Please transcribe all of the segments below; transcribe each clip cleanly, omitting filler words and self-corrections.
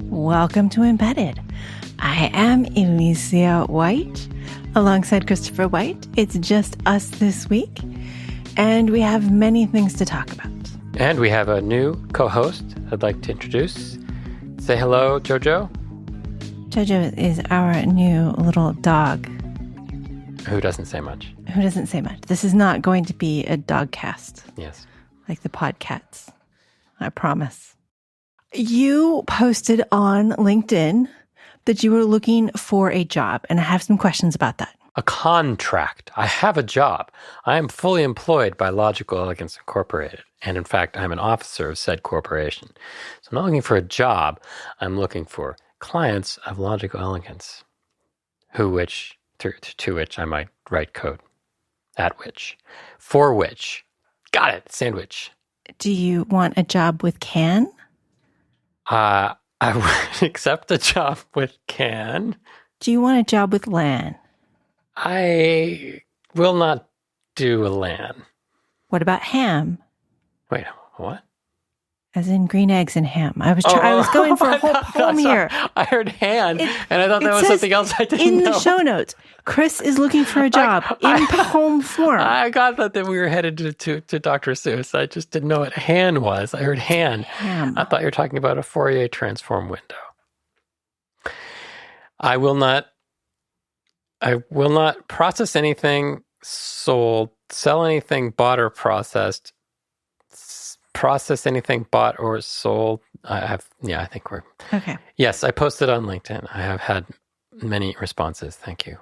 Welcome to Embedded. I am Elecia White, alongside Christopher White. It's just us this week, and we have many things to talk about. And we have a new co-host I'd like to introduce. Say hello, Jojo. Jojo is our new little dog. Who doesn't say much. Who doesn't say much. This is not going to be a dog cast. Yes. Like the podcasts. I promise. You posted on LinkedIn that you were looking for a job, and I have some questions about that. A contract. I have a job. I am fully employed by Logical Elegance Incorporated. And in fact, I'm an officer of said corporation. So I'm not looking for a job. I'm looking for clients of Logical Elegance, to which I might write code. At which. For which. Got it. Sandwich. Do you want a job with CAN? I would accept a job with CAN. Do you want a job with LAN? I will not do a LAN. What about ham? Wait, what? As in green eggs and ham. I was going for a whole poem here. I heard hand, and I thought that was something else I didn't know. In the show notes, Chris is looking for a job in poem form. I got that we were headed to Dr. Seuss. I just didn't know what hand was. I heard hand. Ham. I thought you were talking about a Fourier transform window. I will not process anything sold, sell anything bought or processed, process anything bought or sold. I think we're... Okay. Yes, I posted on LinkedIn. I have had many responses. Thank you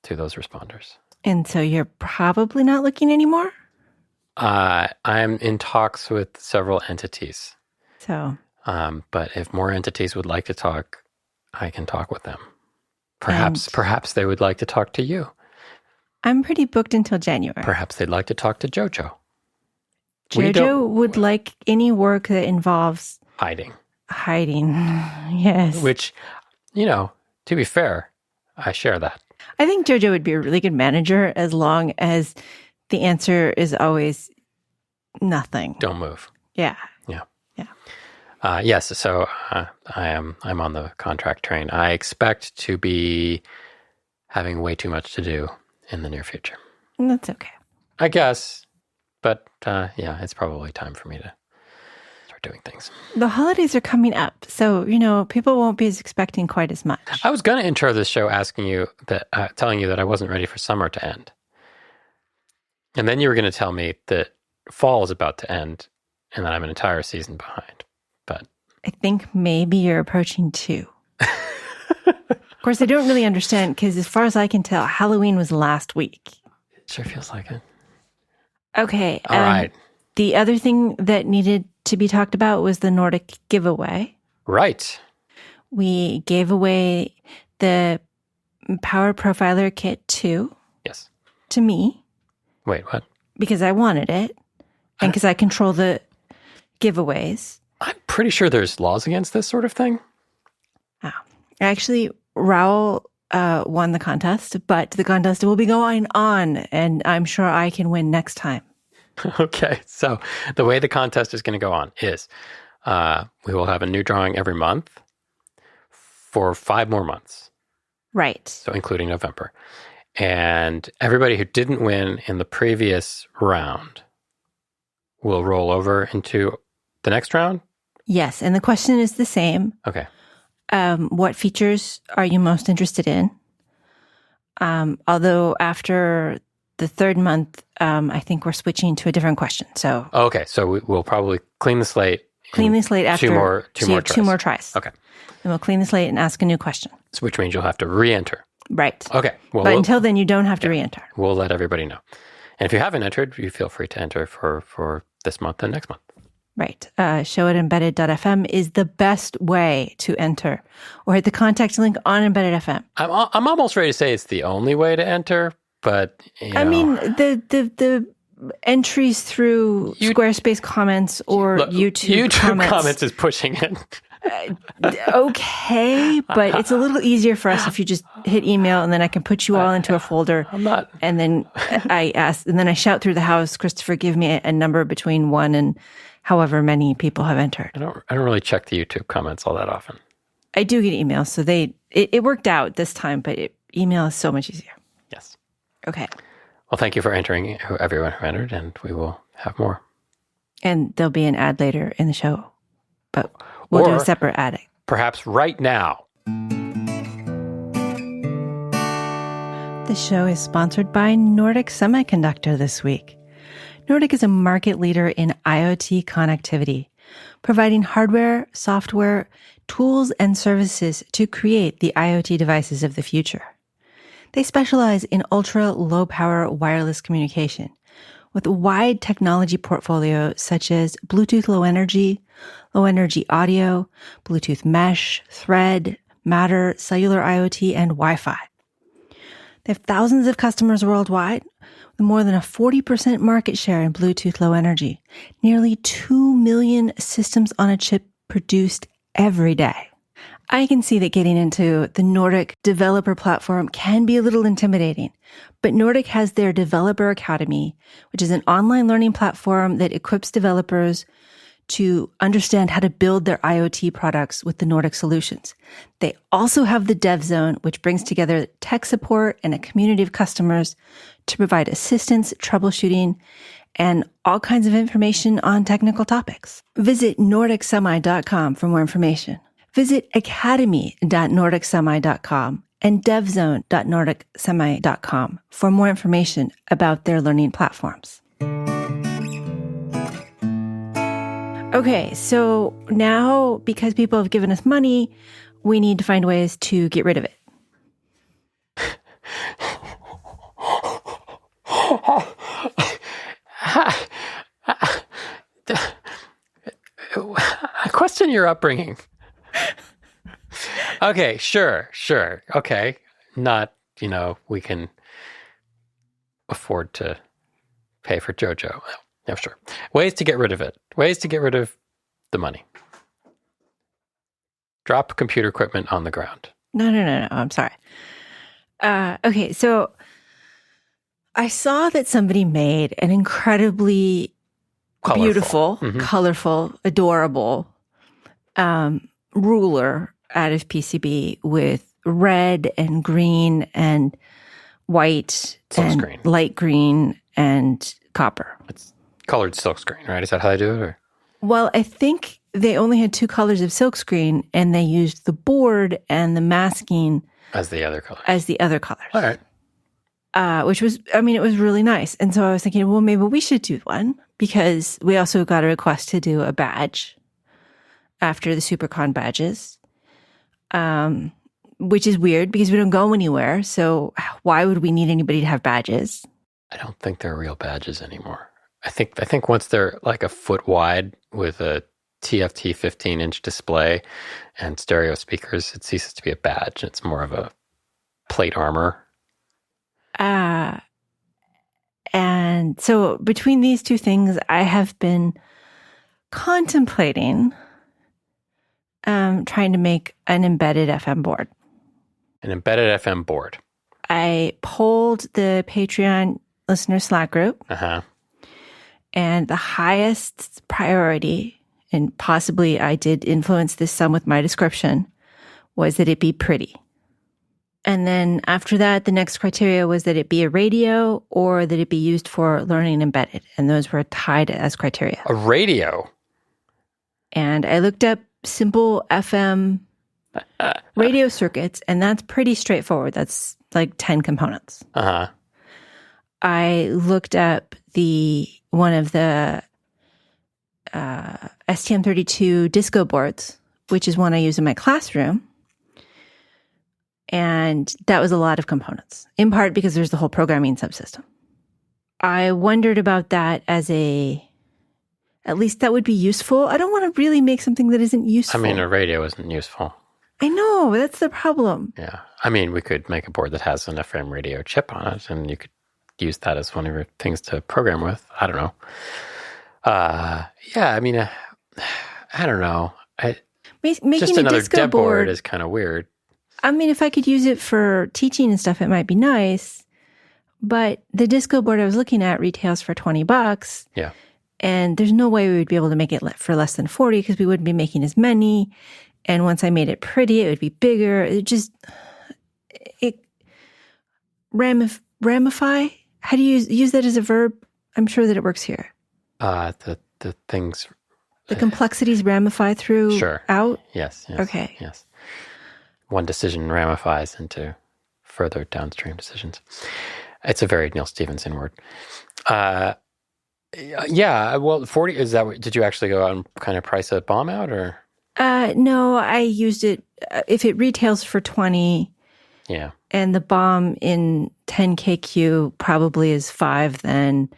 to those responders. And so you're probably not looking anymore? I'm in talks with several entities. So... but if more entities would like to talk, I can talk with them. Perhaps they would like to talk to you. I'm pretty booked until January. Perhaps they'd like to talk to Jojo. Jojo would like any work that involves... Hiding. Yes. Which, to be fair, I share that. I think Jojo would be a really good manager as long as the answer is always nothing. Don't move. Yeah. Yes, so I'm on the contract train. I expect to be having way too much to do in the near future. That's okay. I guess, but it's probably time for me to start doing things. The holidays are coming up, so people won't be expecting quite as much. I was going to intro this show telling you that I wasn't ready for summer to end, and then you were going to tell me that fall is about to end, and that I'm an entire season behind. But I think maybe you're approaching 2. Of course, I don't really understand because as far as I can tell, Halloween was last week. It sure feels like it. Okay. All right. The other thing that needed to be talked about was the Nordic giveaway. Right. We gave away the Power Profiler Kit 2. Yes. To me. Wait, what? Because I wanted it and because I control the giveaways. I'm pretty sure there's laws against this sort of thing. Oh. Actually, Raoul won the contest, but the contest will be going on, and I'm sure I can win next time. Okay, so the way the contest is going to go on is we will have a new drawing every month for 5 more months. Right. So including November. And everybody who didn't win in the previous round will roll over into the next round? Yes, and the question is the same. Okay. What features are you most interested in? Although after the 3rd month, I think we're switching to a different question. So okay, so we'll probably clean the slate. After two more tries. Okay. And we'll clean the slate and ask a new question. So which means you'll have to re-enter. Right. Okay. Well, but until then, you don't have to re-enter. We'll let everybody know. And if you haven't entered, you feel free to enter for this month and next month. Right. Show at embedded.fm is the best way to enter, or hit the contact link on Embedded FM. I'm almost ready to say it's the only way to enter, but I mean the entries through Squarespace comments or YouTube comments is pushing it. Okay, but it's a little easier for us if you just hit email, and then I can put you all into a folder. I'm not. And then I shout through the house, Christopher, give me a number between 1 and however many people have entered. I don't really check the YouTube comments all that often. I do get emails, so it worked out this time, but email is so much easier. Yes. Okay. Well, thank you for entering, everyone who entered, and we will have more. And there'll be an ad later in the show, but we'll do a separate ad. Perhaps right now. The show is sponsored by Nordic Semiconductor this week. Nordic is a market leader in IoT connectivity, providing hardware, software, tools, and services to create the IoT devices of the future. They specialize in ultra-low-power wireless communication with a wide technology portfolio such as Bluetooth low energy audio, Bluetooth mesh, Thread, Matter, cellular IoT, and Wi-Fi. They have thousands of customers worldwide with more than a 40% market share in Bluetooth low energy, nearly 2 million systems on a chip produced every day. I can see that getting into the Nordic developer platform can be a little intimidating, but Nordic has their Developer Academy, which is an online learning platform that equips developers to understand how to build their IoT products with the Nordic solutions. They also have the Dev Zone, which brings together tech support and a community of customers to provide assistance, troubleshooting, and all kinds of information on technical topics. Visit nordicsemi.com for more information. Visit academy.nordicsemi.com and devzone.nordicsemi.com for more information about their learning platforms. Okay, so now because people have given us money, we need to find ways to get rid of it. I question your upbringing. Okay, sure. Okay. Not, we can afford to pay for JoJo. Yeah, sure. Ways to get rid of it. Ways to get rid of the money. Drop computer equipment on the ground. No. I'm sorry. Okay, so I saw that somebody made an incredibly beautiful, colorful, adorable ruler out of PCB with red and green and white and light green and copper. It's colored silkscreen, right? Is that how they do it? Or? Well, I think they only had 2 colors of silkscreen, and they used the board and the masking as the other colors. All right. Which was, it was really nice. And so I was thinking, well, maybe we should do one, because we also got a request to do a badge after the SuperCon badges, which is weird because we don't go anywhere. So why would we need anybody to have badges? I don't think they're real badges anymore. I think once they're like a foot wide with a TFT 15-inch display and stereo speakers, it ceases to be a badge. It's more of a plate armor. And so between these two things, I have been contemplating trying to make an embedded FM board. An embedded FM board. I polled the Patreon listener Slack group. And the highest priority, and possibly I did influence this some with my description, was that it be pretty. And then after that, the next criteria was that it be a radio or that it be used for learning embedded. And those were tied as criteria. A radio? And I looked up simple FM radio circuits, and that's pretty straightforward. That's like 10 components. I looked up one of the STM32 disco boards, which is one I use in my classroom. And that was a lot of components, in part because there's the whole programming subsystem. I wondered about that at least that would be useful. I don't want to really make something that isn't useful. A radio isn't useful. I know, that's the problem. Yeah. We could make a board that has an FM radio chip on it, and you could use that as one of your things to program with. I don't know. I don't know. Making just a another disco dev board board is kind of weird. If I could use it for teaching and stuff, it might be nice. But the disco board I was looking at retails for $20. Yeah. And there's no way we would be able to make it for less than 40 because we wouldn't be making as many. And once I made it pretty, it would be bigger. Ramify? How do you use that as a verb? I'm sure that it works here. The things... The complexities ramify through out? Yes. Okay. Yes. One decision ramifies into further downstream decisions. It's a very Neil Stephenson word. Yeah, well, 40, is that what, did you actually go out and kind of price a bomb out, or? No, I used it, if it retails for 20, yeah, and the bomb in 10KQ probably is 5 then,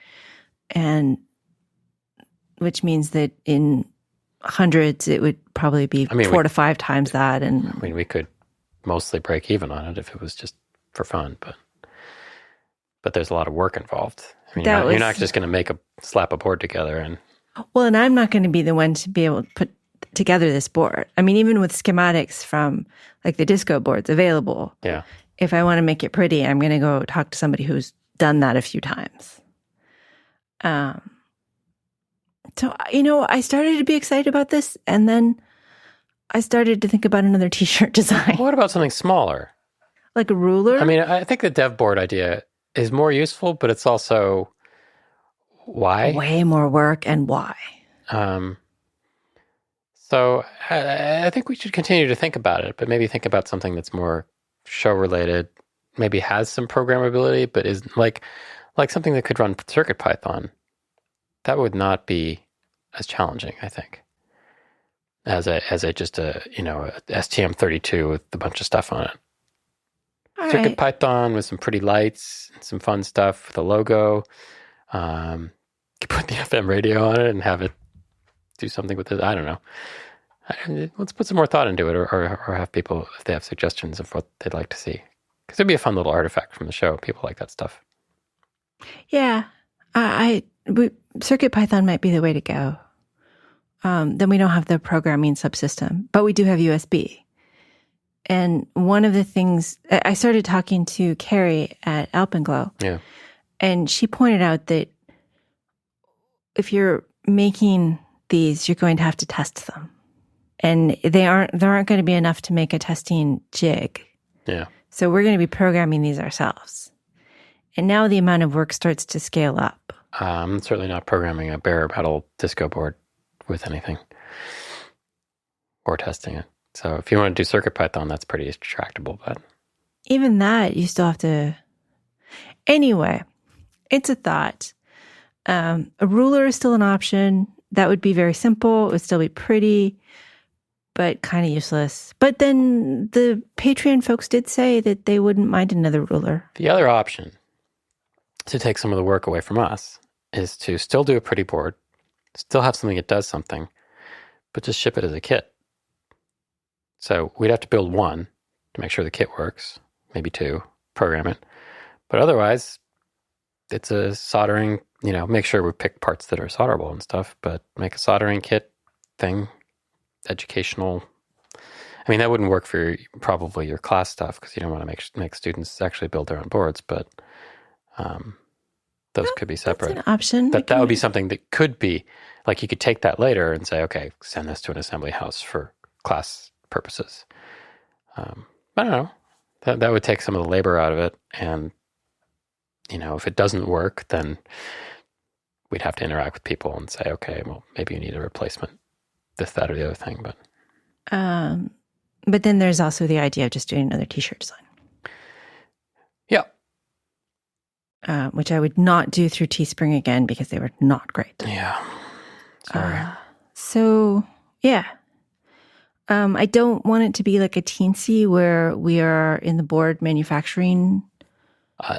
and which means that in hundreds, it would probably be 4 to 5 times that. And I mean, we could mostly break even on it if it was just for fun, but there's a lot of work involved. I mean, you're not just going to slap a board together and... Well, and I'm not going to be the one to be able to put together this board. I mean, even with schematics from like the disco boards available, if I want to make it pretty, I'm going to go talk to somebody who's done that a few times. So, I started to be excited about this, and then I started to think about another T-shirt design. What about something smaller? Like a ruler? I mean, I think the dev board idea is more useful, but it's also why? Way more work, and why? So I think we should continue to think about it, but maybe think about something that's more show-related, maybe has some programmability, but is like something that could run CircuitPython. That would not be as challenging, I think, as a STM32 with a bunch of stuff on it. CircuitPython with some pretty lights, some fun stuff with a logo. You could put the FM radio on it and have it do something with it. I don't know. Let's put some more thought into it, or have people, if they have suggestions of what they'd like to see. Because it'd be a fun little artifact from the show. People like that stuff. Yeah. CircuitPython might be the way to go. Then we don't have the programming subsystem, but we do have USB. And one of the things, I started talking to Carrie at Alpenglow, and she pointed out that if you're making these, you're going to have to test them. And there aren't going to be enough to make a testing jig. Yeah. So we're going to be programming these ourselves. And now the amount of work starts to scale up. I'm certainly not programming a bare metal disco board with anything or testing it. So if you want to do CircuitPython, that's pretty extractable. But even that, you still have to... Anyway, it's a thought. A ruler is still an option. That would be very simple. It would still be pretty, but kind of useless. But then the Patreon folks did say that they wouldn't mind another ruler. The other option to take some of the work away from us is to still do a pretty board, still have something that does something, but just ship it as a kit. So we'd have to build one to make sure the kit works, maybe 2, program it. But otherwise, it's a soldering, make sure we pick parts that are solderable and stuff, but make a soldering kit thing, educational. I mean, that wouldn't work for probably your class stuff because you don't want to make students actually build their own boards, but those could be separate. That's an option. That would be something that could be, like you could take that later and say, okay, send this to an assembly house for class purposes. I don't know. That would take some of the labor out of it. And, if it doesn't work, then we'd have to interact with people and say, okay, well, maybe you need a replacement, this, that, or the other thing. But then there's also the idea of just doing another T-shirt design. Yeah. Which I would not do through Teespring again because they were not great. Yeah. Sorry. So, yeah. I don't want it to be like a teensy where we are in the board manufacturing.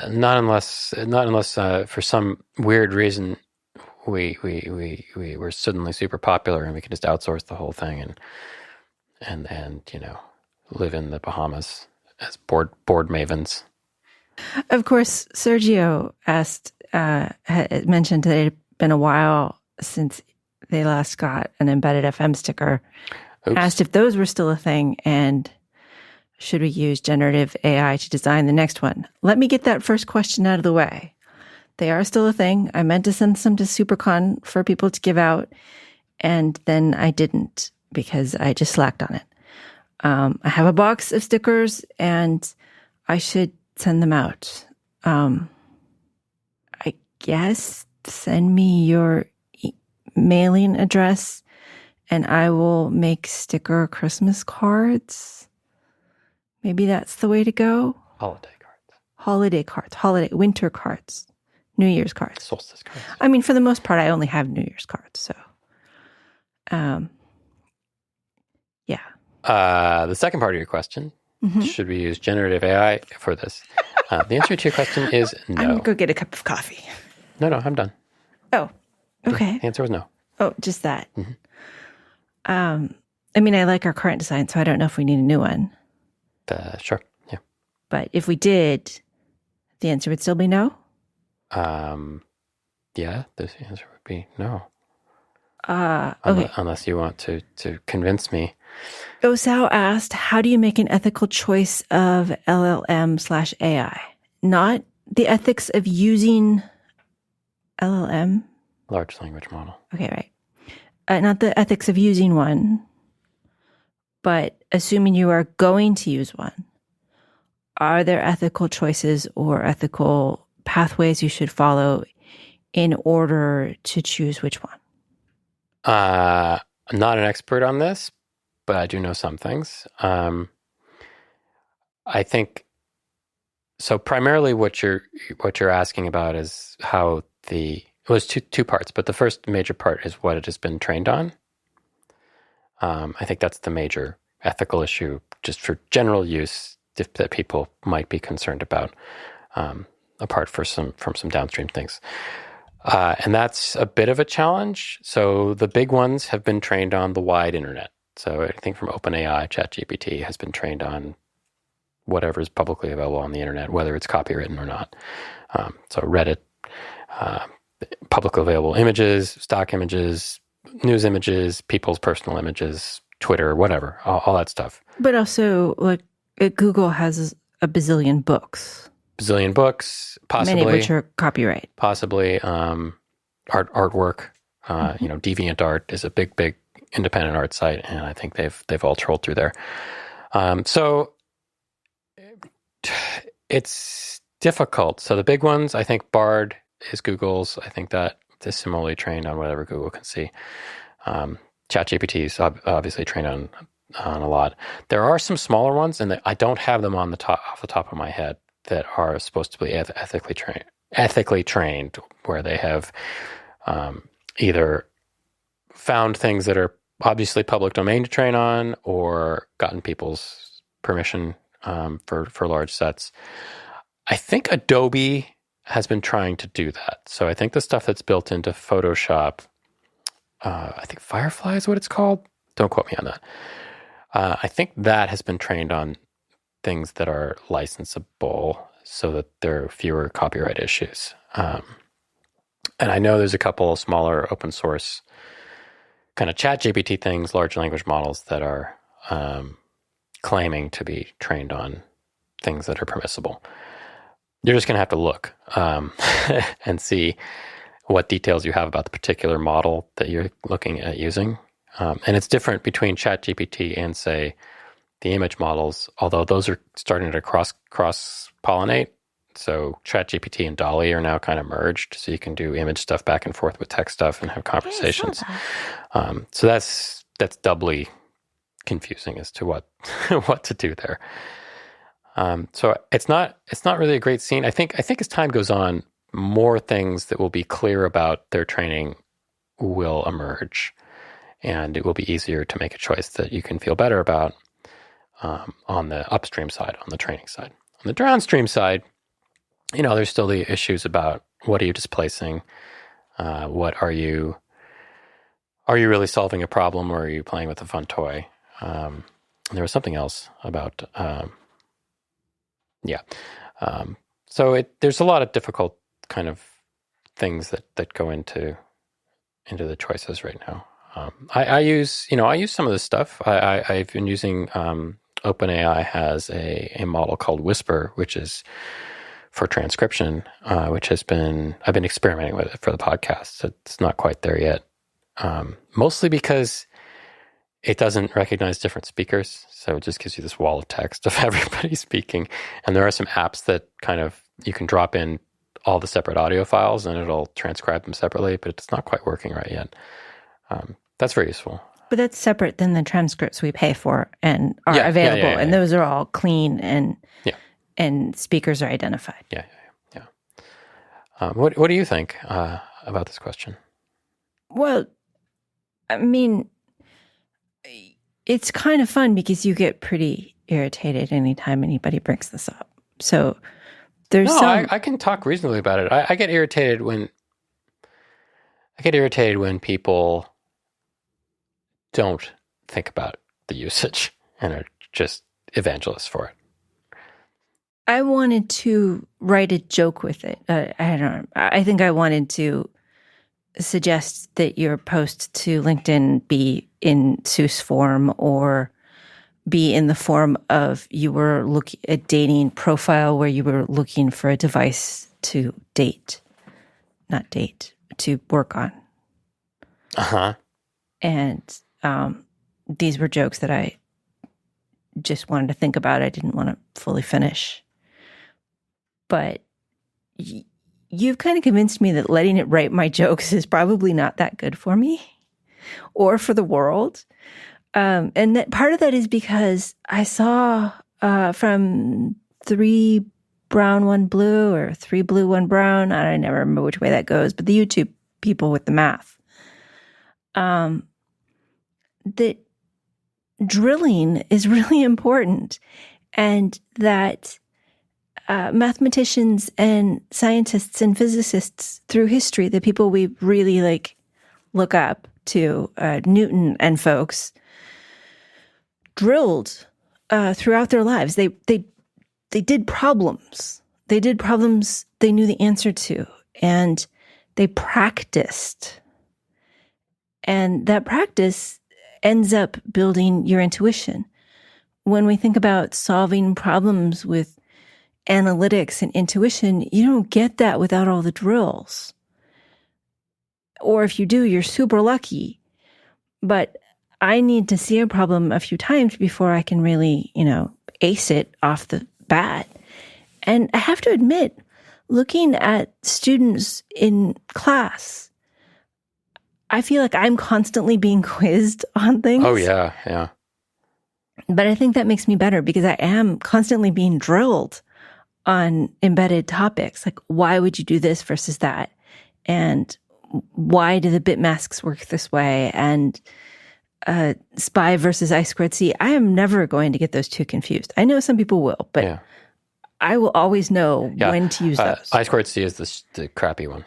Not unless for some weird reason we were suddenly super popular and we can just outsource the whole thing and live in the Bahamas as board mavens. Of course, Sergio mentioned that it had been a while since they last got an embedded FM sticker. Oops. Asked if those were still a thing and should we use generative AI to design the next one. Let me get that first question out of the way. They are still a thing. I meant to send some to SuperCon for people to give out, and then I didn't because I just slacked on it. I have a box of stickers, and I should send them out. I guess send me your mailing address, and I will make sticker Christmas cards. Maybe that's the way to go. Holiday cards, winter cards, New Year's cards. Solstice cards. I mean, for the most part, I only have New Year's cards. So, yeah. The second part of your question, should we use generative AI for this? The answer to your question is no. I'm going to go get a cup of coffee. No, I'm done. Oh, okay. The answer was no. Oh, just that. I mean, I like our current design, so I don't know if we need a new one. Sure, yeah. But if we did, the answer would still be no? Yeah, the answer would be no. Okay. Unless you want to convince me. Osao asked, how do you make an ethical choice of LLM/AI? Not the ethics of using LLM? Large language model. Okay, right. Not the ethics of using one, but assuming you are going to use one, are there ethical choices or ethical pathways you should follow in order to choose which one? I'm not an expert on this, but I do know some things. I think so. Primarily, what you're asking about is how it was two parts, but the first major part is what it has been trained on. I think that's the major ethical issue, just for general use, that people might be concerned about, apart from some downstream things. And that's a bit of a challenge. So the big ones have been trained on the wide internet. So anything from OpenAI, ChatGPT has been trained on whatever is publicly available on the internet, whether it's copywritten or not. So Reddit, publicly available images, stock images, news images, people's personal images, Twitter, whatever, all that stuff. But also, like, Google has a bazillion books. Possibly. Many of which are copyright. Possibly. Artwork. DeviantArt is a big independent art site, and I think they've all trolled through there. So it's difficult. So the big ones, I think Bard is Google's. I think that is similarly trained on whatever Google can see. ChatGPT is obviously trained on a lot. There are some smaller ones, and I don't have them off the top of my head, that are supposed to be ethically trained, where they have either found things that are obviously public domain to train on, or gotten people's permission for large sets. I think Adobe has been trying to do that. So I think the stuff that's built into Photoshop, I think Firefly is what it's called. Don't quote me on that. I think that has been trained on things that are licensable, so that there are fewer copyright issues. And I know there's a couple of smaller open source kind of ChatGPT things, large language models, that are claiming to be trained on things that are permissible. You're just going to have to look and see what details you have about the particular model that you're looking at using. And it's different between ChatGPT and, say, the image models, although those are starting to cross-pollinate. So ChatGPT and DALL-E are now kind of merged, so you can do image stuff back and forth with text stuff and have conversations. So that's doubly confusing as to what what to do there. So it's not really a great scene. I think as time goes on, more things that will be clear about their training will emerge, and it will be easier to make a choice that you can feel better about on the upstream side, on the training side. On the downstream side, there's still the issues about what are you displacing, what are you really solving a problem, or are you playing with a fun toy? There was something else about so there's a lot of difficult kind of things that go into the choices right now. I use some of this stuff. I've been using OpenAI has a model called Whisper, which is for transcription, which I've been experimenting with it for the podcast. It's not quite there yet, mostly because it doesn't recognize different speakers, so it just gives you this wall of text of everybody speaking. And there are some apps that kind of, you can drop in all the separate audio files and it'll transcribe them separately, but it's not quite working right yet. That's very useful. But that's separate than the transcripts we pay for and are available, and those are all clean and speakers are identified. Yeah. What do you think about this question? Well, I mean, it's kind of fun because you get pretty irritated anytime anybody brings this up. So there's I can talk reasonably about it. I get irritated when people don't think about the usage and are just evangelists for it. I wanted to write a joke with it. I don't know. I think I wanted to suggest that your post to LinkedIn be in Seuss form or be in the form of you were looking at dating profile where you were looking for a device to to work on. Uh-huh. And these were jokes that I just wanted to think about. I didn't want to fully finish. But you've kind of convinced me that letting it write my jokes is probably not that good for me or for the world. And that part of that is because I saw from 3 brown, 1 blue, or 3 blue, 1 brown. I never remember which way that goes, but the YouTube people with the math. That drilling is really important, and that mathematicians and scientists and physicists through history, the people we really look up to, Newton and folks, drilled throughout their lives. They did problems. They did problems they knew the answer to, and they practiced. And that practice ends up building your intuition. When we think about solving problems with analytics and intuition, you don't get that without all the drills. Or if you do, you're super lucky. But I need to see a problem a few times before I can really, ace it off the bat. And I have to admit, looking at students in class, I feel like I'm constantly being quizzed on things. Oh, yeah. But I think that makes me better because I am constantly being drilled on embedded topics. Like, why would you do this versus that? And why do the bit masks work this way? And SPI versus I2C. I am never going to get those two confused. I know some people will, but I will always know when to use those. I2C is the crappy one.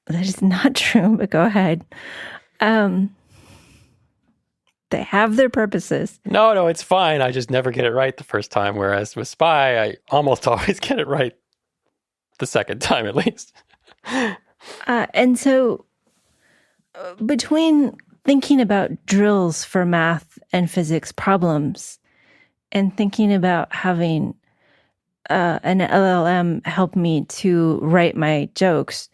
That is not true, but go ahead. They have their purposes. No, it's fine. I just never get it right the first time, whereas with SPI, I almost always get it right the second time at least. And so between thinking about drills for math and physics problems and thinking about having an LLM help me to write my jokes,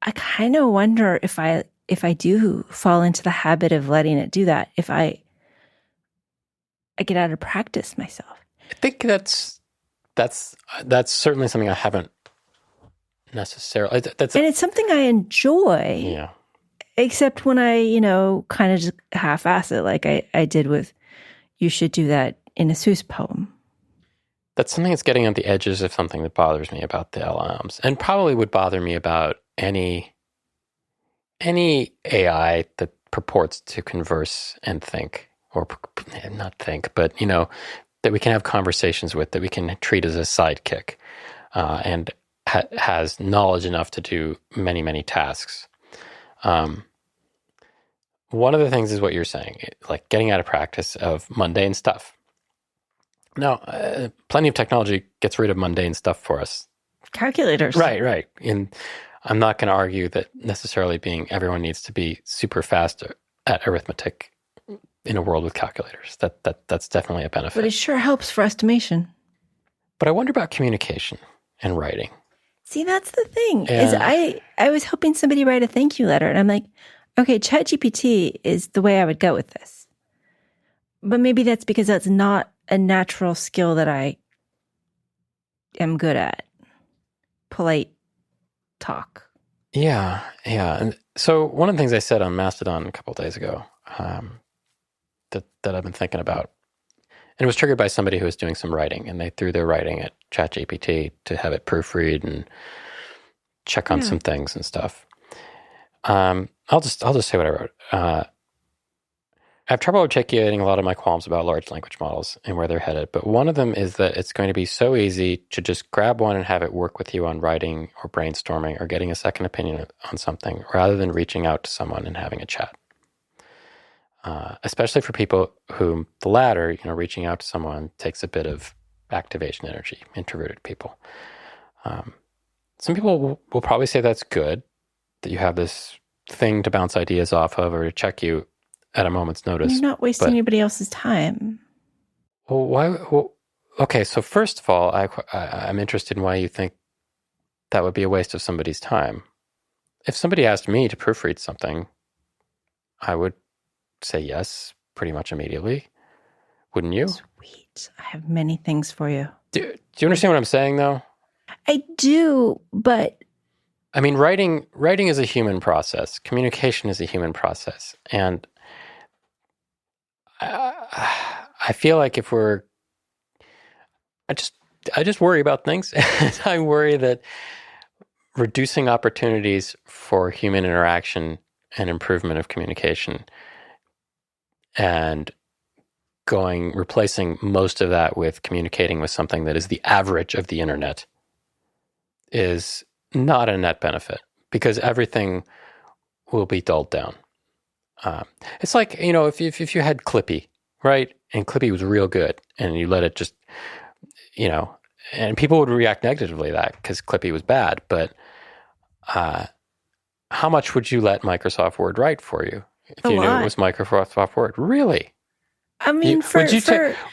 I kind of wonder if I do fall into the habit of letting it do that, if I get out of practice myself. I think that's certainly something I haven't necessarily. And it's something I enjoy. Yeah. Except when I, kind of just half-ass it, like I did with "You should do that" in a Seuss poem. That's something that's getting at the edges of something that bothers me about the LLMs, and probably would bother me about any AI that purports to converse and think, or not think, but, that we can have conversations with, that we can treat as a sidekick, and has knowledge enough to do many, many tasks. One of the things is what you're saying, like getting out of practice of mundane stuff. Now, plenty of technology gets rid of mundane stuff for us. Calculators. Right. And I'm not going to argue that necessarily everyone needs to be super fast at arithmetic in a world with calculators. That's definitely a benefit. But it sure helps for estimation. But I wonder about communication. and writing. See, that's the thing. Is I was hoping somebody write a thank you letter, and I'm like, okay, ChatGPT is the way I would go with this. But maybe that's because that's not a natural skill that I am good at. Polite talk. Yeah. And so one of the things I said on Mastodon a couple of days ago that I've been thinking about, and it was triggered by somebody who was doing some writing, and they threw their writing at ChatGPT to have it proofread and check on some things and stuff. I'll just say what I wrote. I have trouble articulating a lot of my qualms about large language models and where they're headed, but one of them is that it's going to be so easy to just grab one and have it work with you on writing or brainstorming or getting a second opinion on something, rather than reaching out to someone and having a chat. Especially for people whom the latter, reaching out to someone takes a bit of activation energy, introverted people. Some people will probably say that's good, that you have this thing to bounce ideas off of or to check you at a moment's notice. You're not wasting anybody else's time. Well, why? Well, okay, so first of all, I'm interested in why you think that would be a waste of somebody's time. If somebody asked me to proofread something, I would say yes pretty much immediately. Wouldn't you? Sweet. I have many things for you. Do you understand what I'm saying, though? I do, but... I mean, writing is a human process. Communication is a human process. And I feel like if we're... I just worry about things. I worry that reducing opportunities for human interaction and improvement of communication and replacing most of that with communicating with something that is the average of the internet is not a net benefit, because everything will be dulled down. It's like, if you had Clippy, right? And Clippy was real good and you let it just, and people would react negatively to that because Clippy was bad. But how much would you let Microsoft Word write for you if you knew it was Microsoft Word? Really? I mean, for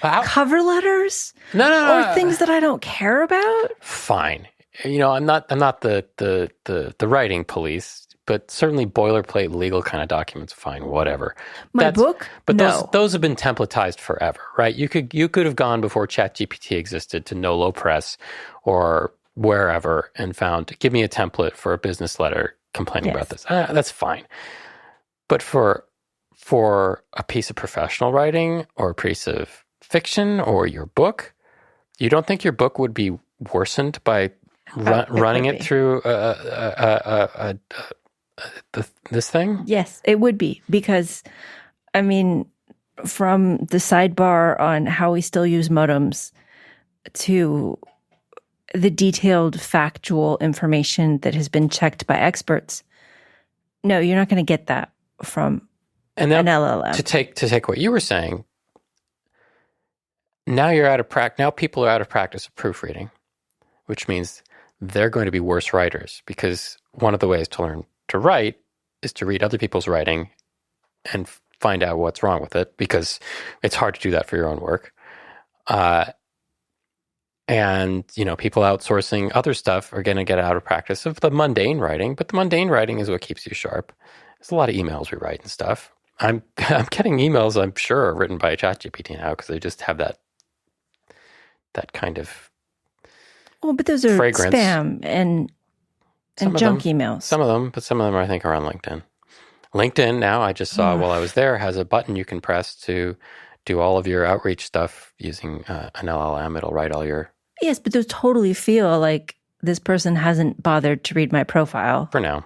cover letters? No. Or things that I don't care about? Fine. I'm not the writing police, but certainly boilerplate legal kind of documents, fine, whatever. Book? But no. those have been templatized forever, right? You could have gone before ChatGPT existed to Nolo Press or wherever and found, give me a template for a business letter complaining about this. That's fine. But for a piece of professional writing or a piece of fiction or your book, you don't think your book would be worsened by running it through this thing? Yes, it would be, because, I mean, from the sidebar on how we still use modems to the detailed factual information that has been checked by experts, no, you're not going to get that from an LLM. To take what you were saying, now you're out of practice. Now people are out of practice of proofreading, which means they're going to be worse writers, because one of the ways to learn to write is to read other people's writing and find out what's wrong with it, because it's hard to do that for your own work. And, people outsourcing other stuff are going to get out of practice of the mundane writing, but the mundane writing is what keeps you sharp. There's a lot of emails we write and stuff. I'm getting emails, I'm sure, written by ChatGPT now, because they just have that kind of but those are fragrance. Spam and junk emails. Some of them, but some of them I think are on LinkedIn. LinkedIn now, I just saw while I was there, has a button you can press to do all of your outreach stuff using an LLM. It'll write all your... Yes, but those totally feel like this person hasn't bothered to read my profile. For now.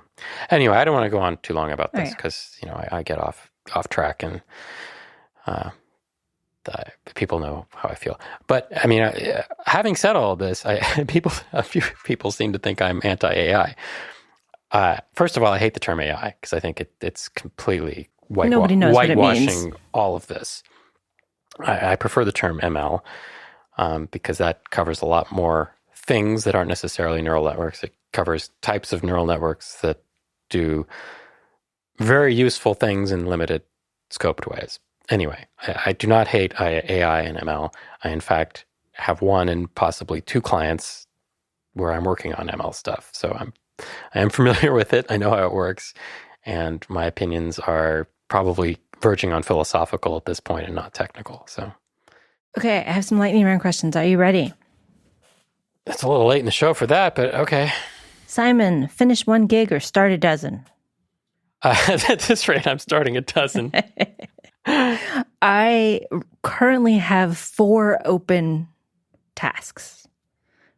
Anyway, I don't want to go on too long about this because, I get off track and people know how I feel. But I mean, having said all of this, a few people seem to think I'm anti-AI. First of all, I hate the term AI because I think it's completely Nobody knows what it whitewashing means. all of this. I prefer the term ML because that covers a lot more things that aren't necessarily neural networks. It covers types of neural networks that do very useful things in limited scoped ways. Anyway, I do not hate AI and ML. I, in fact, have one and possibly two clients where I'm working on ML stuff. So I am familiar with it. I know how it works. And my opinions are probably verging on philosophical at this point and not technical. So, Okay, I have some lightning round questions. Are you ready? it's a little late in the show for that, but okay. Simon, finish 1 gig or start a dozen? At this rate, I'm starting a dozen. I currently have 4 open tasks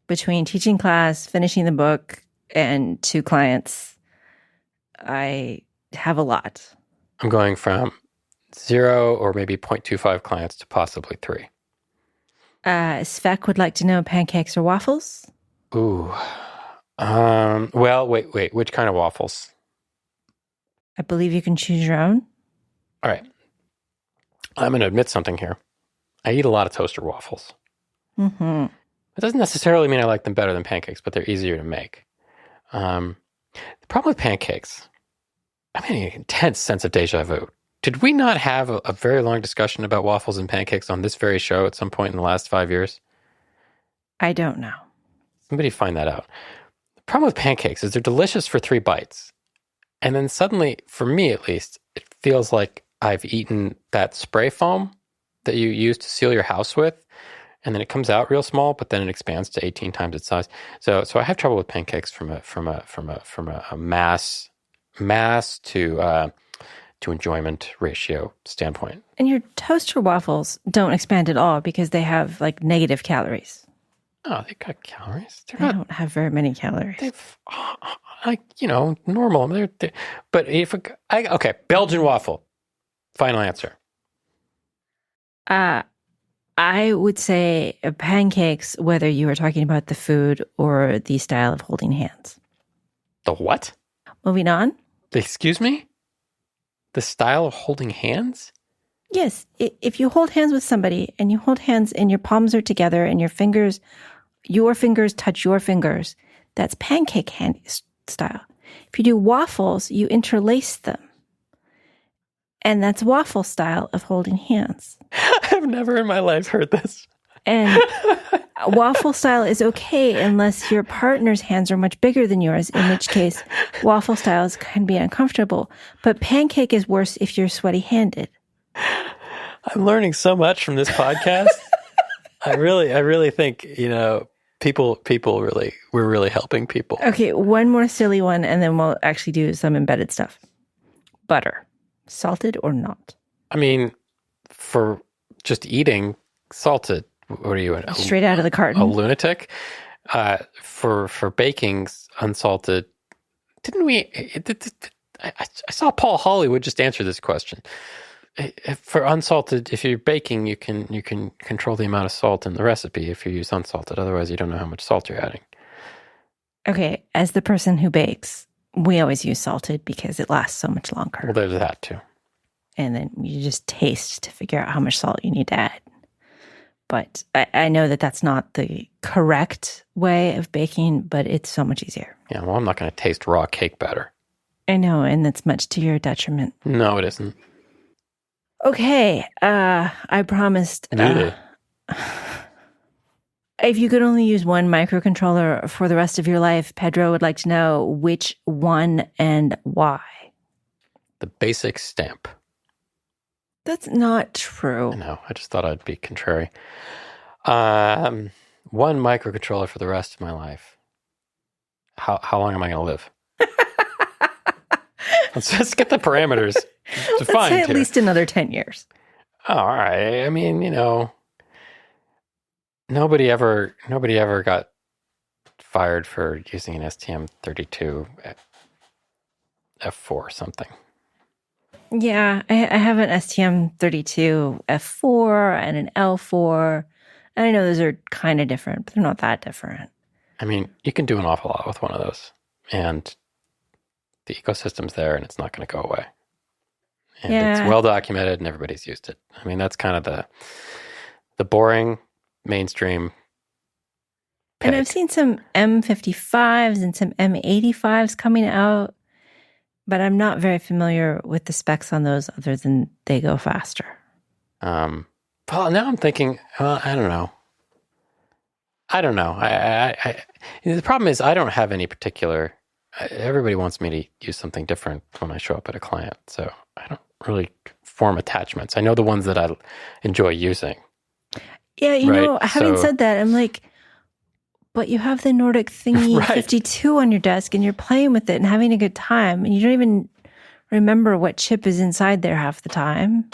between teaching class, finishing the book, and 2 clients. I have a lot. I'm going from 0 or maybe 0.25 clients to possibly 3. Svek would like to know pancakes or waffles? Ooh. Well, wait. Which kind of waffles? I believe you can choose your own. All right. I'm going to admit something here. I eat a lot of toaster waffles. Mm-hmm. It doesn't necessarily mean I like them better than pancakes, but they're easier to make. The problem with pancakes, I'm getting an intense sense of deja vu. Did we not have a very long discussion about waffles and pancakes on this very show at some point in the last 5 years? I don't know. Somebody find that out. The problem with pancakes is they're delicious for 3 bites. And then suddenly, for me at least, it feels like I've eaten that spray foam that you use to seal your house with. And then it comes out real small, but then it expands to 18 times its size. So I have trouble with pancakes from a mass to enjoyment ratio standpoint. And your toaster waffles don't expand at all because they have like negative calories. Oh, they got calories. They don't have very many calories. They've normal. But okay, Belgian waffle. Final answer. I would say pancakes, whether you are talking about the food or the style of holding hands. The what? Moving on. Excuse me? The style of holding hands? Yes. If you hold hands with somebody and you hold hands and your palms are together and your fingers touch your fingers, that's pancake hand style. If you do waffles, you interlace them. And that's waffle style of holding hands. I've never in my life heard this. And waffle style is okay unless your partner's hands are much bigger than yours, in which case waffle styles can be uncomfortable. But pancake is worse if you're sweaty-handed. I'm learning so much from this podcast. I really think, we're really helping people. Okay, one more silly one, and then we'll actually do some embedded stuff. Butter. Salted or not? I mean, for just eating, salted. What are you? Straight out of the carton? A lunatic? For baking, unsalted. Didn't we? I saw Paul Hollywood just answer this question. For unsalted, if you're baking, you can control the amount of salt in the recipe if you use unsalted. Otherwise, you don't know how much salt you're adding. Okay, as the person who bakes, we always use salted because it lasts so much longer. Well, there's that too. And then you just taste to figure out how much salt you need to add. But I know that that's not the correct way of baking, but it's so much easier. Yeah, well, I'm not going to taste raw cake batter. I know, and that's much to your detriment. No, it isn't. Okay, I promised. If you could only use one microcontroller for the rest of your life, Pedro would like to know which one and why. The basic stamp. That's not true. I know. I just thought I'd be contrary. One microcontroller for the rest of my life. How long am I going to live? Let's just get the parameters defined. Let's say at here. least another 10 years. Oh, all right. I mean, nobody ever got fired for using an STM32 F4 or something. Yeah, I have an STM32 F4 and an L4. And I know those are kind of different, but they're not that different. I mean, you can do an awful lot with one of those. And the ecosystem's there and it's not going to go away. And It's well documented and everybody's used it. I mean, that's kind of the boring mainstream peg. And I've seen some M55s and some M85s coming out, but I'm not very familiar with the specs on those other than they go faster. Well, now I'm thinking, I don't know. I don't know. The problem is I don't have any particular. Everybody wants me to use something different when I show up at a client, so I don't really form attachments. I know the ones that I enjoy using. Yeah, having said that, I'm like, but you have the Nordic thingy Right. 52 on your desk, and you're playing with it and having a good time, and you don't even remember what chip is inside there half the time.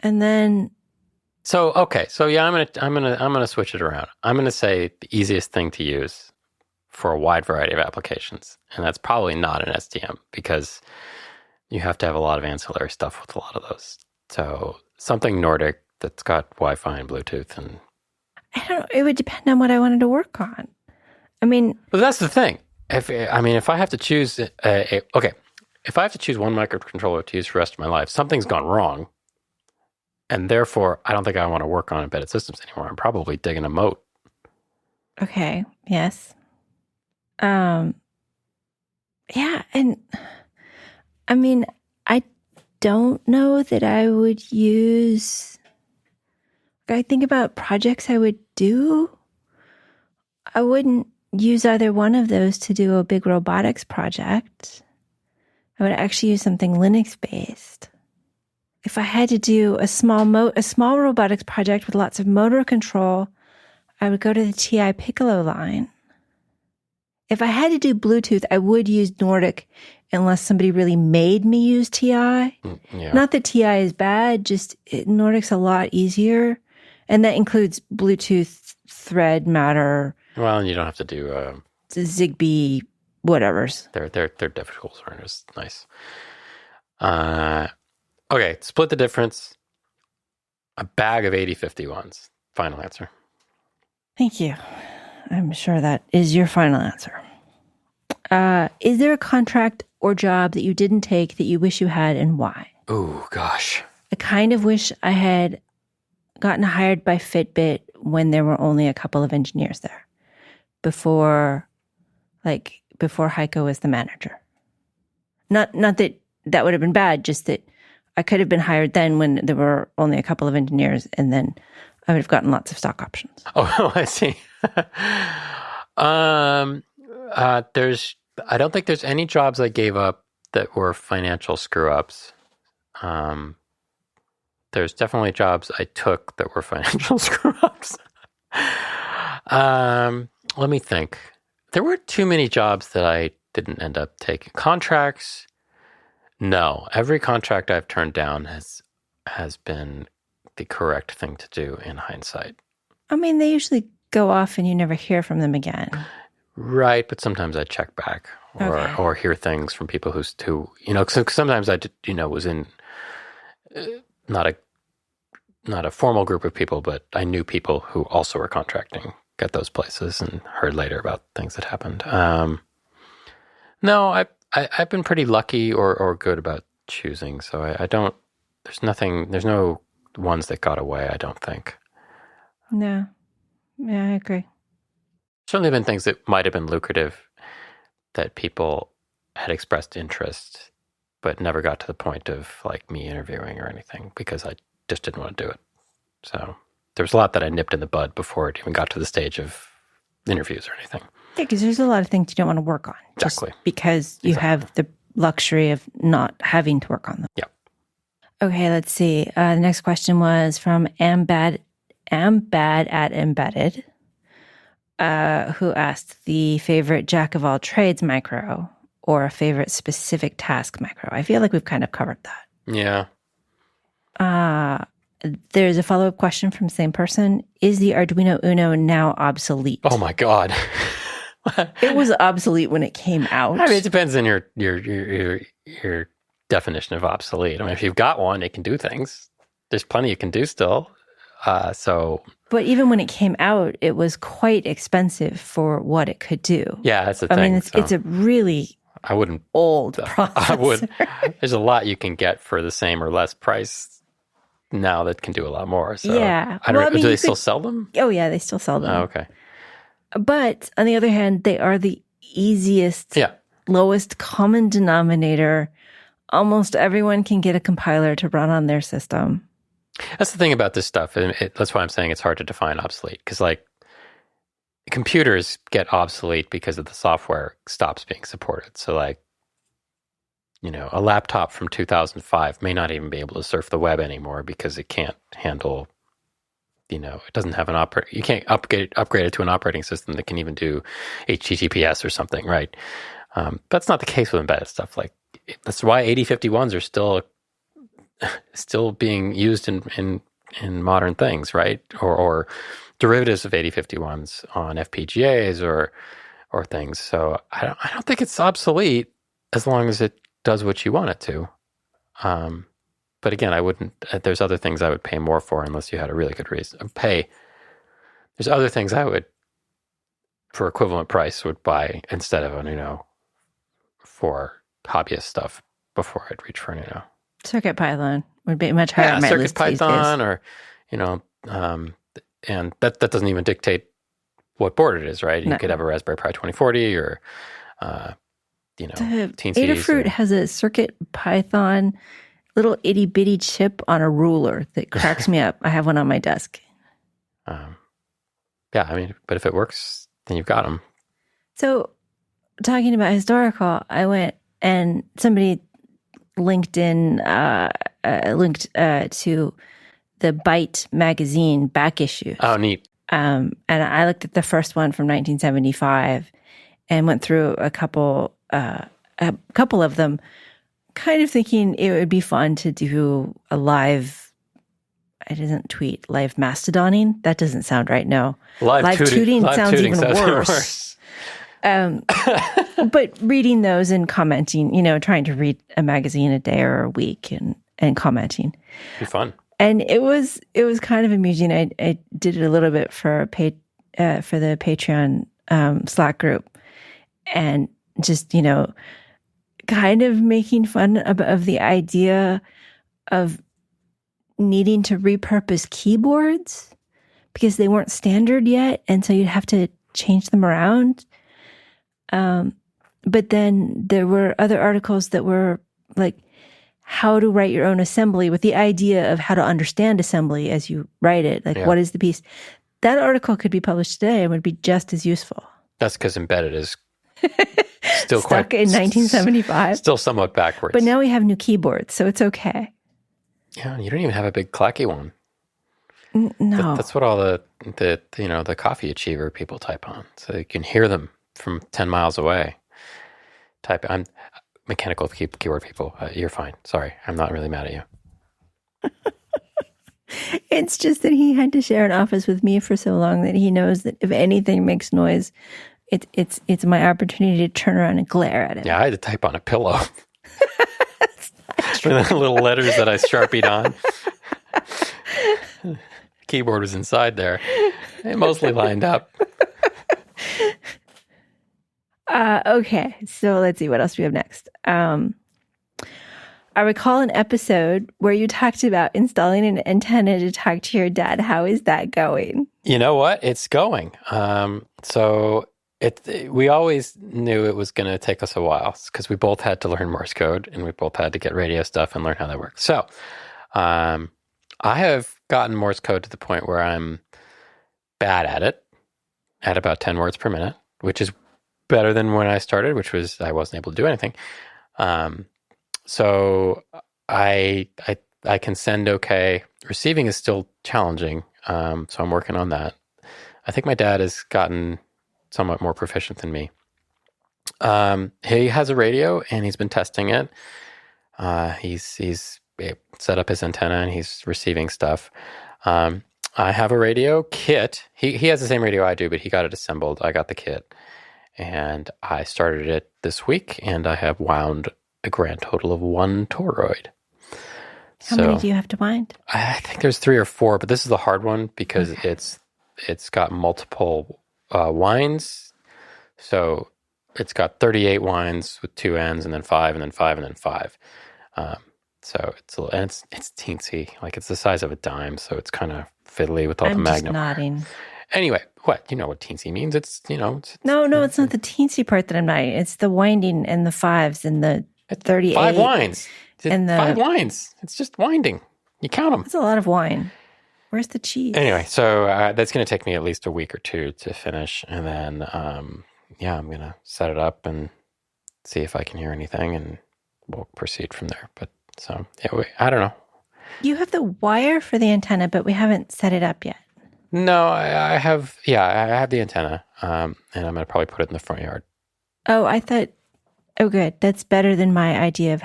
And then, yeah, I'm gonna switch it around. I'm gonna say the easiest thing to use for a wide variety of applications, and that's probably not an STM because you have to have a lot of ancillary stuff with a lot of those. So something Nordic that's got Wi-Fi and Bluetooth, and I don't know, it would depend on what I wanted to work on. I mean, but that's the thing. If I have to choose, if I have to choose one microcontroller to use for the rest of my life, something's gone wrong. And therefore, I don't think I want to work on embedded systems anymore. I'm probably digging a moat. Okay. Yes. Yeah. And I mean, I don't know that I would use, I think about projects I would do. I wouldn't use either one of those to do a big robotics project. I would actually use something Linux based. If I had to do a small robotics project with lots of motor control, I would go to the TI Piccolo line. If I had to do Bluetooth, I would use Nordic unless somebody really made me use TI. Yeah. Not that TI is bad, just Nordic's a lot easier. And that includes Bluetooth, Thread, Matter. Well, and you don't have to do Zigbee, whatever's. Their diff tools aren't as nice. Okay, split the difference. A bag of 8051s. Final answer. Thank you. I'm sure that is your final answer. Is there a contract or job that you didn't take that you wish you had, and why? Oh, gosh. I kind of wish I had gotten hired by Fitbit when there were only a couple of engineers there. Before Heiko was the manager. Not that that would have been bad, just that I could have been hired then when there were only a couple of engineers, and then I would have gotten lots of stock options. Oh, I see. I don't think there's any jobs I gave up that were financial screw-ups. There's definitely jobs I took that were financial screw-ups. Let me think. There were too many jobs that I didn't end up taking. Contracts, no. Every contract I've turned down has been the correct thing to do in hindsight. I mean, they usually go off and you never hear from them again. Right, but sometimes I check back or hear things from people who sometimes I was in not a formal group of people, but I knew people who also were contracting at those places and heard later about things that happened. No, I've been pretty lucky or good about choosing, so I don't. There's no ones that got away. I don't think. No, yeah, I agree. Certainly been things that might have been lucrative that people had expressed interest, but never got to the point of like me interviewing or anything because I just didn't want to do it. So there was a lot that I nipped in the bud before it even got to the stage of interviews or anything. Yeah, because there's a lot of things you don't want to work on. Exactly. Because you have the luxury of not having to work on them. Yeah. Okay, let's see. The next question was from Ambad at Embedded, who asked the favorite jack of all trades micro or a favorite specific task micro. I feel like we've kind of covered that. Yeah. There's a follow-up question from the same person. Is the Arduino Uno now obsolete? Oh my God. It was obsolete when it came out. I mean, it depends on your definition of obsolete. I mean, if you've got one, it can do things. There's plenty you can do still. But even when it came out, it was quite expensive for what it could do. Yeah, that's the thing. I mean, it's a really old processor. There's a lot you can get for the same or less price now that can do a lot more. So yeah. I don't know. Do they still sell them? Oh, yeah, they still sell them. Oh, okay. But on the other hand, they are the easiest, lowest common denominator. Almost everyone can get a compiler to run on their system. That's the thing about this stuff. And that's why I'm saying it's hard to define obsolete. Because, like, computers get obsolete because of the software stops being supported. So like, a laptop from 2005 may not even be able to surf the web anymore because it can't handle, it doesn't have you can't upgrade it to an operating system that can even do HTTPS or something, right? That's not the case with embedded stuff. Like, that's why 8051s are still being used in modern things, right? Or derivatives of 8051s on FPGAs or things. So I don't think it's obsolete as long as it does what you want it to. But again, I wouldn't. There's other things I would pay more for unless you had a really good reason. There's other things I would, for equivalent price, would buy instead of for hobbyist stuff before I'd reach for an Circuit Python would be much higher on my list these days. Circuit Python, or and that doesn't even dictate what board it is, right? You could have a Raspberry Pi 2040 or the Adafruit has a Circuit Python little itty bitty chip on a ruler that cracks me up. I have one on my desk. But if it works, then you've got them. So, talking about historical, I went and somebody linked to the Byte magazine back issue. Oh, neat. And I looked at the first one from 1975 and went through a couple of them, kind of thinking it would be fun to do a live. I didn't tweet live mastodoning. That doesn't sound right. No, live tooting sounds even worse. But reading those and commenting, trying to read a magazine a day or a week and commenting, be fun. And it was kind of amusing. I did it a little bit for the Patreon Slack group, and just kind of making fun of the idea of needing to repurpose keyboards because they weren't standard yet, and so you'd have to change them around. But then there were other articles that were like how to write your own assembly with the idea of how to understand assembly as you write it. Like, what is the piece? That article could be published today and would be just as useful. That's because embedded is still stuck in 1975. Still somewhat backwards. But now we have new keyboards, so it's okay. Yeah, you don't even have a big clacky one. No. That's what all the coffee achiever people type on. So you can hear them from 10 miles away. I'm mechanical keyboard people. You're fine. Sorry. I'm not really mad at you. It's just that he had to share an office with me for so long that he knows that if anything makes noise, it's my opportunity to turn around and glare at it. Yeah, I had to type on a pillow. With the little letters that I Sharpied on. Keyboard was inside there. It mostly lined up. Okay, so let's see what else we have next. I recall an episode where you talked about installing an antenna to talk to your dad. How is that going? You know what? It's going. We always knew it was going to take us a while because we both had to learn Morse code and we both had to get radio stuff and learn how that works. So I have gotten Morse code to the point where I'm bad at it, at about 10 words per minute, which is better than when I started, which was I wasn't able to do anything. So I can send okay. Receiving is still challenging, so I'm working on that. I think my dad has gotten somewhat more proficient than me. He has a radio and he's been testing it. He's set up his antenna and he's receiving stuff. I have a radio kit. He has the same radio I do, but he got it assembled. I got the kit. And I started it this week, and I have wound a grand total of 1 toroid. How many do you have to wind? I think there's 3 or 4, but this is the hard one because it's got multiple winds. So it's got 38 winds with 2 ends, and then 5, and then 5, and then 5. So it's teensy, like it's the size of a dime. So it's kind of fiddly with all the magnum. I'm just nodding. Anyway, what? You know what teensy means? No, it's not the teensy part that I'm nodding. It's the winding and the 5s and the 38. 5 winds. And 5 winds. It's just winding. You count them. It's a lot of wine. Where's the cheese? Anyway, so that's going to take me at least a week or two to finish. And then, I'm going to set it up and see if I can hear anything, and we'll proceed from there. But so, I don't know. You have the wire for the antenna, but we haven't set it up yet. No, I have the antenna, and I'm going to probably put it in the front yard. Oh, good. That's better than my idea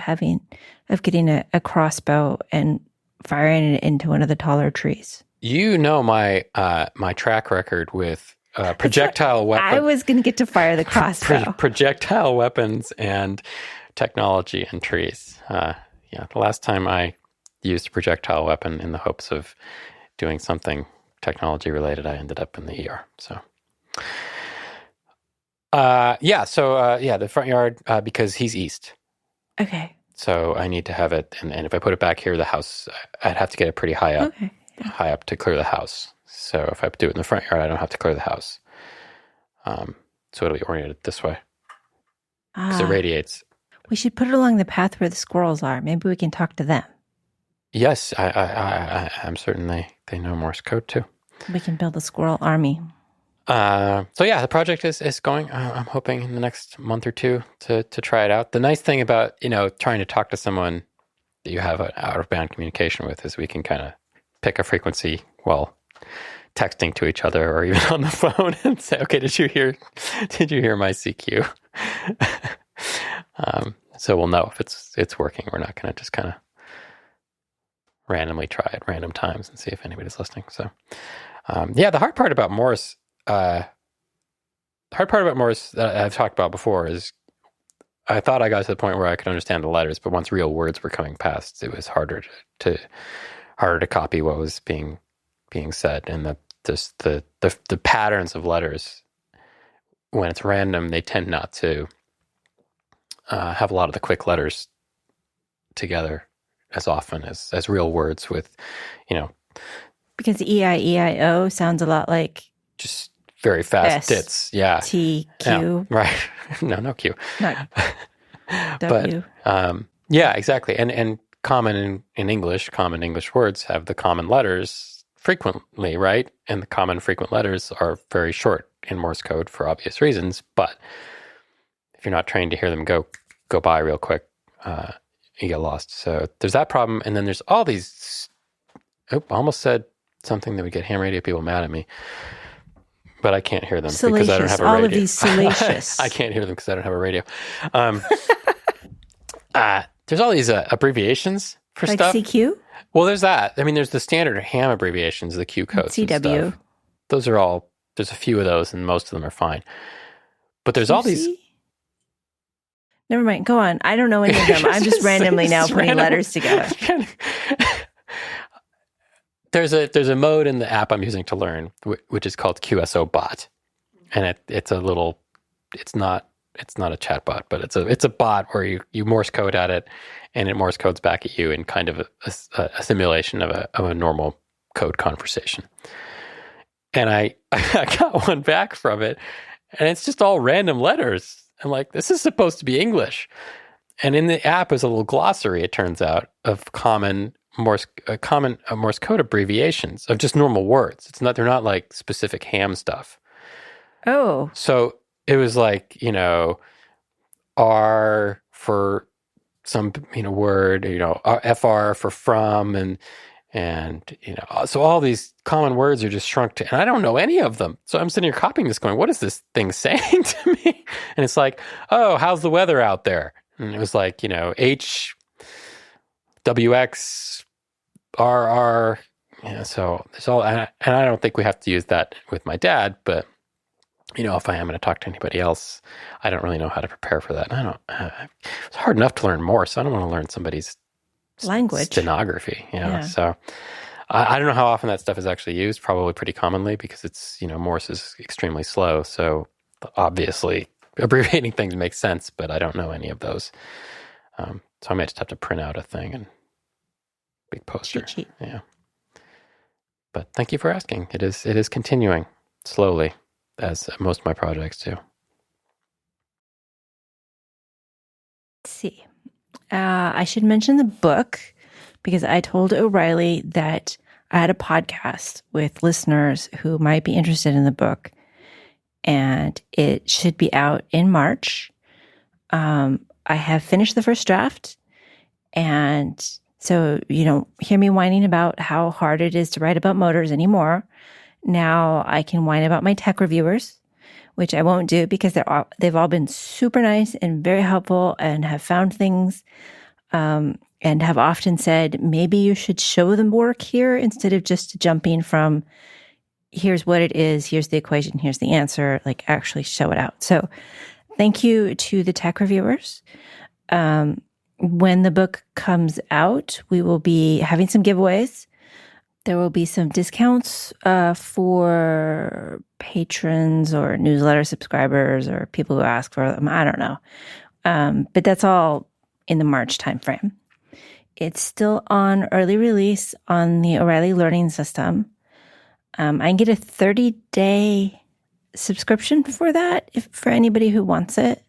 of getting a crossbow and firing it into one of the taller trees. You know my track record with projectile weapons. I was going to get to fire the crossbow. Projectile weapons and technology and trees. The last time I used a projectile weapon in the hopes of doing something technology related, I ended up in the ER. So, the front yard, because he's east. Okay. So I need to have it, and if I put it back here, the house, I'd have to get it pretty high up. Okay. High up to clear the house. So if I do it in the front yard, I don't have to clear the house. So it'll be oriented this way. Because it radiates. We should put it along the path where the squirrels are. Maybe we can talk to them. Yes, I'm certain they know Morse code too. We can build a squirrel army. The project is going. I'm hoping in the next month or two to try it out. The nice thing about trying to talk to someone that you have an out of band communication with is we can kind of pick a frequency while texting to each other or even on the phone and say, okay, did you hear my CQ? So we'll know if it's working. We're not going to just kind of randomly try at random times and see if anybody's listening. So, the hard part about Morse that I've talked about before is I thought I got to the point where I could understand the letters, but once real words were coming past, it was harder to copy what was being said, and the patterns of letters when it's random, they tend not to have a lot of the quick letters together as often as real words with, because E-I-E-I-O sounds a lot like just very fast dits. Yeah. T, Q. Yeah, right. No Q. Not W. But, exactly. And common in English, common English words have the common letters frequently, right? And the common frequent letters are very short in Morse code for obvious reasons. But if you're not trained to hear them go by real quick, you get lost. So there's that problem. And then there's all these, I almost said something that would get ham radio people mad at me, but I can't hear them because I don't have a radio. All of these salacious. I can't hear them because I don't have a radio. There's all these abbreviations for like stuff. Like CQ? Well, there's that. I mean, there's the standard ham abbreviations, the Q codes CW. and stuff. Those are all, there's a few of those and most of them are fine. But there's all these. Never mind. Go on. I don't know any of them. I'm just randomly now putting letters together. There's a mode in the app I'm using to learn, which is called QSO bot, and it's not a chat bot, but it's a bot where you Morse code at it, and it Morse codes back at you in kind of a simulation of a normal code conversation. And I got one back from it, and it's just all random letters. I'm like, this is supposed to be English. And in the app is a little glossary, it turns out, of common Morse code abbreviations of just normal words. They're not like specific ham stuff. Oh. So it was like, R for some, word, FR for from, and so all these common words are just shrunk to, and I don't know any of them. So I'm sitting here copying this going, what is this thing saying to me? And it's like, oh, how's the weather out there? And it was like, H, WX, RR. So there's all, and I don't think we have to use that with my dad, but if I am going to talk to anybody else, I don't really know how to prepare for that. And it's hard enough to learn Morse. I don't want to learn somebody's language, stenography. So I don't know how often that stuff is actually used. Probably pretty commonly because it's Morse is extremely slow. So obviously abbreviating things makes sense, but I don't know any of those. So I might just have to print out a thing and big poster. Cheat. Yeah. But thank you for asking. It is continuing slowly, as most of my projects do. Let's see. I should mention the book because I told O'Reilly that I had a podcast with listeners who might be interested in the book, and it should be out in March. I have finished the first draft, and so you don't hear me whining about how hard it is to write about motors anymore. Now I can whine about my tech reviewers, which I won't do because they've all been super nice and very helpful and have found things and have often said, maybe you should show them work here instead of just jumping from here's what it is, here's the equation, here's the answer, like actually show it out. So thank you to the tech reviewers. When the book comes out, we will be having some giveaways. There will be some discounts for patrons or newsletter subscribers or people who ask for them. I don't know. But that's all in the March timeframe. It's still on early release on the O'Reilly Learning System. I can get a 30-day subscription for that for anybody who wants it.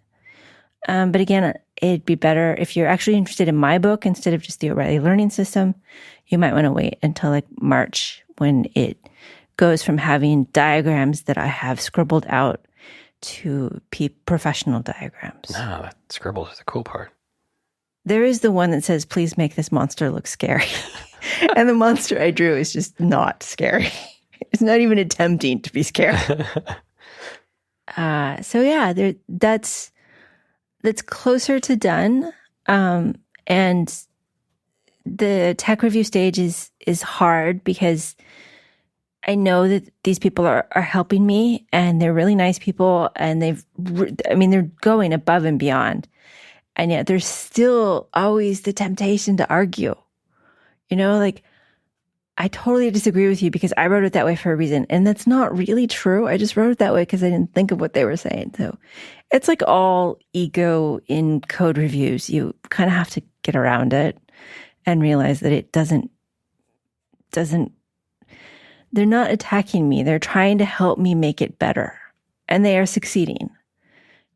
But again, it'd be better if you're actually interested in my book instead of just the O'Reilly Learning System. You might want to wait until like March when it goes from having diagrams that I have scribbled out to professional diagrams. No, that scribbled is the cool part. There is the one that says, please make this monster look scary. And the monster I drew is just not scary. It's not even attempting to be scary. So yeah, that's closer to done. And the tech review stage is hard because I know that these people are helping me and they're really nice people and they're going above and beyond. And yet there's still always the temptation to argue. You know, like, I totally disagree with you because I wrote it that way for a reason. And that's not really true. I just wrote it that way because I didn't think of what they were saying. So it's like all ego in code reviews. You kind of have to get around it and realize that it doesn't, they're not attacking me. They're trying to help me make it better. And they are succeeding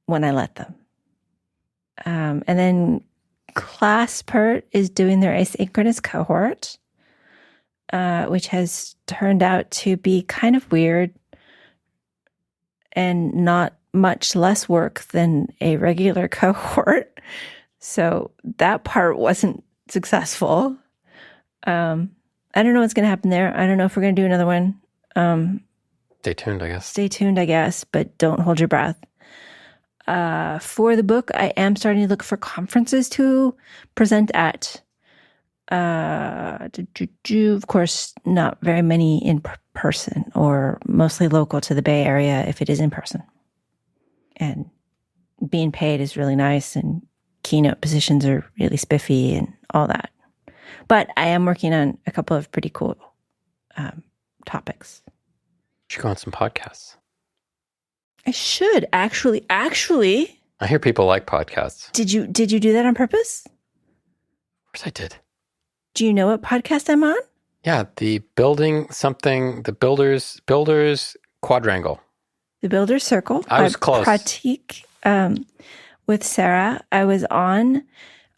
when I let them. And then ClassPert is doing their asynchronous cohort, which has turned out to be kind of weird and not much less work than a regular cohort. So that part wasn't successful. I don't know what's going to happen there. I don't know if we're going to do another one. Stay tuned, I guess. But don't hold your breath. For the book, I am starting to look for conferences to present at. Of course, not very many in person or mostly local to the Bay Area if it is in person. And being paid is really nice and keynote positions are really spiffy and all that. But I am working on a couple of pretty cool topics. You should go on some podcasts. I should actually. I hear people like podcasts. Did you do that on purpose? Of course I did. Do you know what podcast I'm on? Yeah, the Builders Quadrangle. The Builder's Circle. I was close. Pratik, with Sarah. I was on.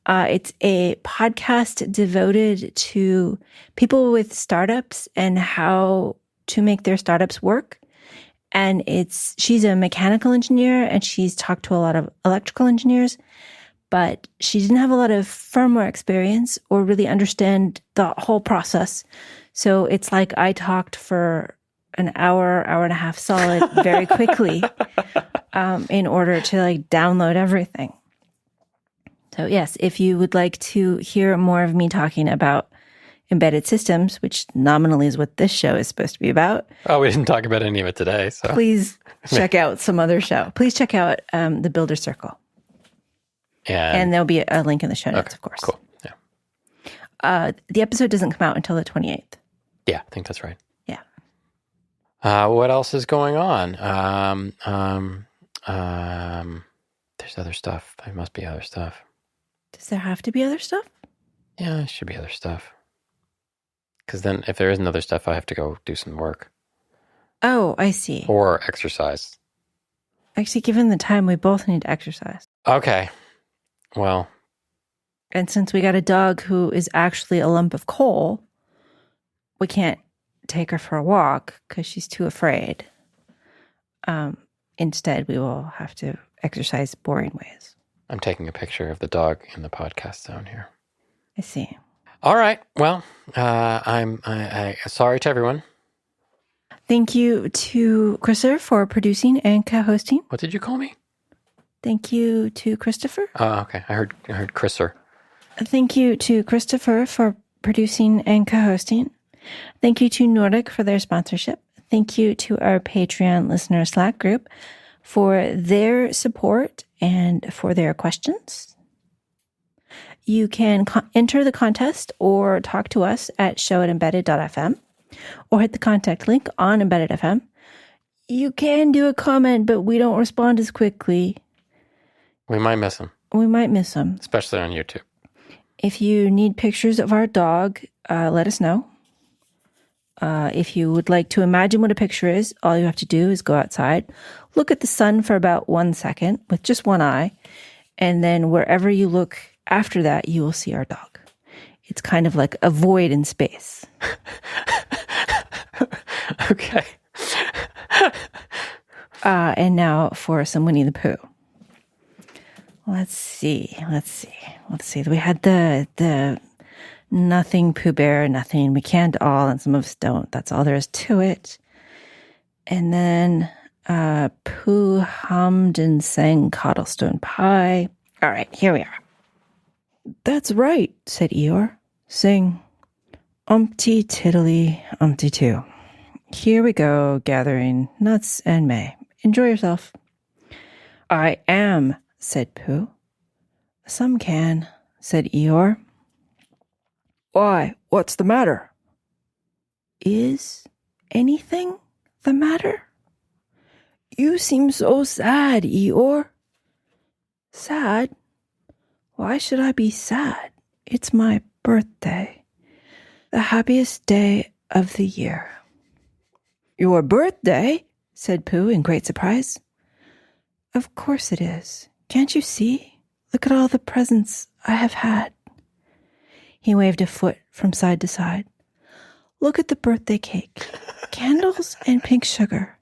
It's a podcast devoted to people with startups and how to make their startups work. And she's a mechanical engineer and she's talked to a lot of electrical engineers, but she didn't have a lot of firmware experience or really understand the whole process. So it's like I talked for an hour and a half solid very quickly in order to like download everything. So yes, if you would like to hear more of me talking about embedded systems, which nominally is what this show is supposed to be about. Oh, we didn't talk about any of it today. So please check out some other show. Please check out the Builder Circle. And there'll be a link in the show notes, of course. Cool. Yeah. The episode doesn't come out until the 28th. Yeah, I think that's right. Yeah. What else is going on? There's other stuff. There must be other stuff. Does there have to be other stuff? Yeah, there should be other stuff. Because then if there isn't other stuff, I have to go do some work. Oh, I see. Or exercise. Actually, given the time, we both need to exercise. Okay. Well. And since we got a dog who is actually a lump of coal, we can't take her for a walk because she's too afraid. Instead, we will have to exercise boring ways. I'm taking a picture of the dog in the podcast zone here. I see. All right. Well, I'm sorry to everyone. Thank you to Christopher for producing and co-hosting. What did you call me? Thank you to Christopher. Oh, okay. I heard Chriser. Thank you to Christopher for producing and co-hosting. Thank you to Nordic for their sponsorship. Thank you to our Patreon listener Slack group for their support and for their questions. You can enter the contest or talk to us at show@embedded.fm or hit the contact link on Embedded FM. You can do a comment, but we don't respond as quickly. We might miss them. We might miss them. Especially on YouTube. If you need pictures of our dog, let us know. If you would like to imagine what a picture is, all you have to do is go outside, look at the sun for about 1 second with just one eye, and then wherever you look after that, you will see our dog. It's kind of like a void in space. Okay. And now for some Winnie the Pooh. Let's see. We had the nothing Pooh Bear, nothing. We can't all, and some of us don't. That's all there is to it. And then Pooh hummed and sang Cottlestone Pie. All right, here we are. That's right, said Eeyore. Sing Umpty Tiddly Umpty Too. Here we go, gathering nuts and May. Enjoy yourself. I am, said Pooh. Some can, said Eeyore. Why, what's the matter? Is anything the matter? You seem so sad, Eeyore. Sad? Why should I be sad? It's my birthday. The happiest day of the year. Your birthday? Said Pooh in great surprise. Of course it is. Can't you see? Look at all the presents I have had. He waved a foot from side to side. Look at the birthday cake, candles and pink sugar.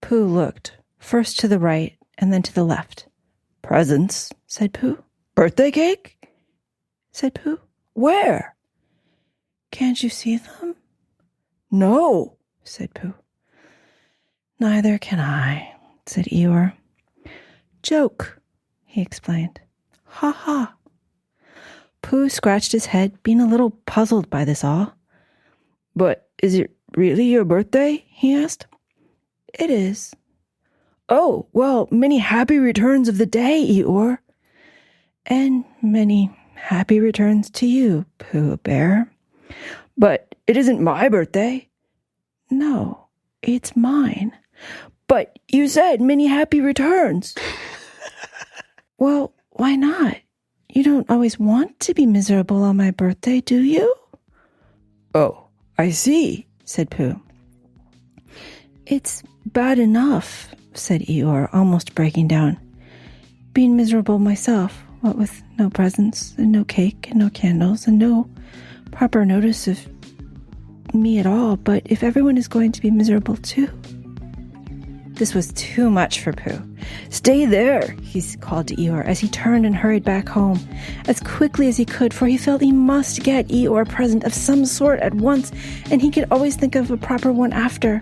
Pooh looked, first to the right and then to the left. Presents, said Pooh. Birthday cake? Said Pooh. Where? Can't you see them? No, said Pooh. Neither can I, said Eeyore. Joke, he explained. Ha ha. Pooh scratched his head, being a little puzzled by this all. But is it really your birthday? He asked. It is. Oh, well, many happy returns of the day, Eeyore. And many happy returns to you, Pooh Bear. But it isn't my birthday. No, it's mine. But you said many happy returns. Well, why not? You don't always want to be miserable on my birthday, do you? Oh, I see, said Pooh. It's bad enough, said Eeyore, almost breaking down. Being miserable myself, what with no presents and no cake and no candles and no proper notice of me at all. But if everyone is going to be miserable too. This was too much for Pooh. Stay there, he called to Eeyore as he turned and hurried back home as quickly as he could, for he felt he must get Eeyore a present of some sort at once, and he could always think of a proper one after.